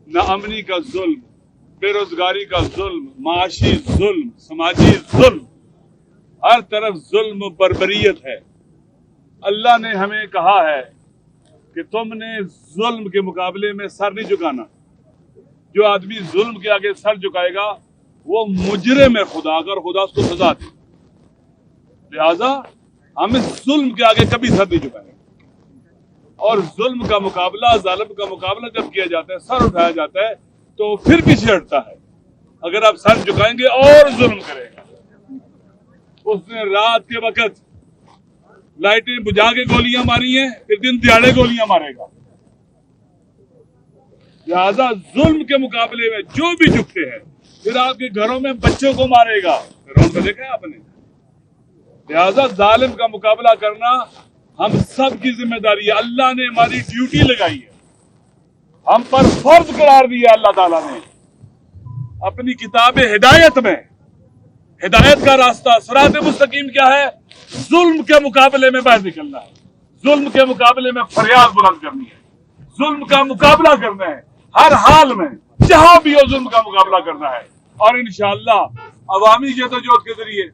نہ امنی کا ظلم، بے روزگاری کا ظلم، معاشی ظلم، سماجی ظلم، ہر طرف ظلم و بربریت ہے۔ اللہ نے ہمیں کہا ہے کہ تم نے ظلم کے مقابلے میں سر نہیں جھکانا۔ جو آدمی ظلم کے آگے سر جھکائے گا وہ مجرم ہے خدا کا، اور خدا اس کو سزا دے۔ لہذا ہم اس ظلم کے آگے کبھی سر نہیں جھکائیں گے، اور ظلم کا مقابلہ، ظالم کا مقابلہ جب کیا جاتا ہے، سر اٹھایا جاتا ہے تو پھر پیچھے ہٹتا ہے۔ اگر آپ سر جھکائیں گے اور ظلم کرے گا۔ اس نے رات کے وقت لائٹیں بجھا کے گولیاں ماری ہیں، پھر دن دیہڑے گولیاں مارے گا۔ لہذا ظلم کے مقابلے میں جو بھی جھکتے ہیں، پھر آپ کے گھروں میں بچوں کو مارے گا، گھروں میں دیکھا آپ نے۔ لہذا ظالم کا مقابلہ کرنا ہم سب کی ذمہ داری ہے۔ اللہ نے ہماری ڈیوٹی لگائی ہے، ہم پر فرض قرار دیا اللہ تعالیٰ نے اپنی کتاب ہدایت میں۔ ہدایت کا راستہ، صراط مستقیم کیا ہے؟ ظلم کے مقابلے میں باہر نکلنا ہے، ظلم کے مقابلے میں فریاد بلند کرنی ہے، ظلم کا مقابلہ کرنا ہے، ہر حال میں جہاں بھی ہو ظلم کا مقابلہ کرنا ہے۔ اور انشاءاللہ عوامی جدوجہد کے ذریعے،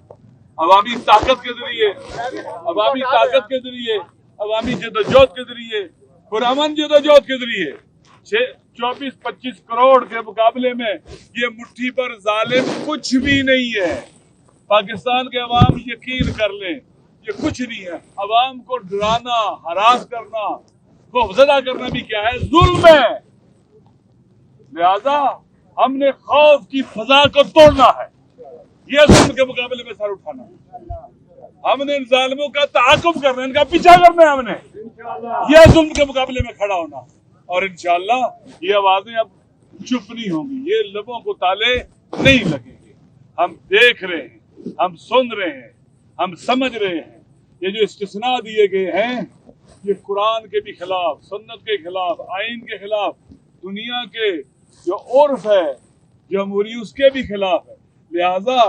عوامی طاقت کے ذریعے، عوامی طاقت کے ذریعے، عوامی جدوجہد کے ذریعے، پرامن جدوجہد کے ذریعے 24-25 کروڑ کے مقابلے میں یہ مٹھی پر ظالم کچھ بھی نہیں ہے۔ پاکستان کے عوام یقین کر لیں، یہ کچھ نہیں ہے۔ عوام کو ڈرانا، ہراس کرنا، خوفزدہ کرنا بھی کیا ہے؟ ظلم ہے۔ لہذا ہم نے خوف کی فضا کو توڑنا ہے، یہ ظلم کے مقابلے میں سر اٹھانا ہے۔ ہم نے ان ظالموں کا تعاقب کرنا ہے، ان کا پیچھا کرنا ہے، ہم نے یہ ظلم کے مقابلے میں کھڑا ہونا۔ اور انشاءاللہ یہ آوازیں اب چپ نہیں ہوں گی، یہ لبوں کو تالے نہیں لگیں گے۔ ہم دیکھ رہے ہیں، ہم سن رہے ہیں، ہم سمجھ رہے ہیں۔ یہ جو استثناء دیے گئے ہیں یہ قرآن کے بھی خلاف، سنت کے خلاف، آئین کے خلاف، دنیا کے جو عرف ہے جمہوری اس کے بھی خلاف ہے۔ لہذا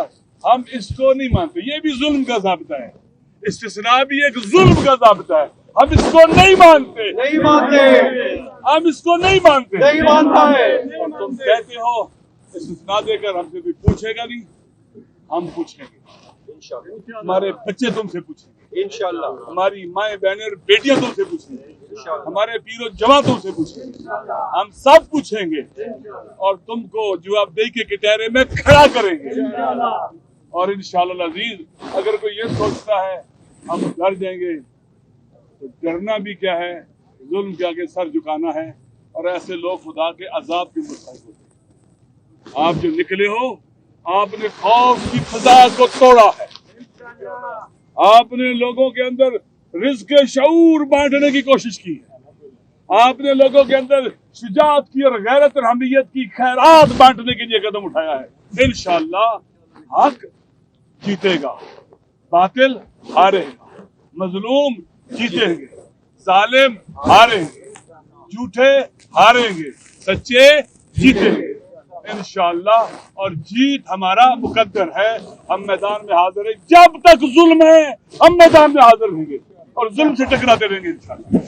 ہم اس کو نہیں مانتے، یہ بھی ظلم کا ضابطہ ہے، استثناء بھی ایک ظلم کا ضابطہ ہے۔ ہم اس کو نہیں مانتے، ہم اس کو نہیں مانتے، نہیں مانتا ہے۔ اور تم کہتے ہو استثناء دے کر ہم سے کوئی پوچھے گا نہیں، ہم پوچھیں گے انشاءاللہ۔ ہمارے بچے تم سے پوچھیں گے انشاءاللہ، ہماری مائیں بہنیں بیٹیاں تم سے پوچھیں گے، ہمارے پیر و جواں تم سے پوچھیں گے، ہم سب پوچھیں گے اور تم کو جواب دہی کے کٹہرے میں کھڑا کریں گے۔ اور انشاءاللہ العزیز اگر کوئی یہ سوچتا ہے ہم ڈر جائیں گے، تو ڈرنا بھی کیا ہے؟ ظلم کے آگے سر جھکانا ہے، اور ایسے لوگ خدا کے عذاب کے مستحق ہوتے ہیں۔ آپ جو نکلے ہو، آپ نے خوف کی فضا کو توڑا ہے، آپ نے لوگوں کے اندر رزق شعور بانٹنے کی کوشش کی ہے، آپ نے لوگوں کے اندر شجاعت کی اور غیرت اور حمیت کی خیرات بانٹنے کے لیے قدم اٹھایا ہے۔ انشاءاللہ حق جیتے گا، باطل ہارے گا، مظلوم جیتیں گے، ظالم ہاریں گے، جھوٹے ہاریں گے، سچے جیتیں گے انشاءاللہ۔ اور جیت ہمارا مقدر ہے، ہم میدان میں حاضر ہیں۔ جب تک ظلم ہے ہم میدان میں حاضر ہوں گے اور ظلم سے ٹکراتے رہیں گے انشاءاللہ۔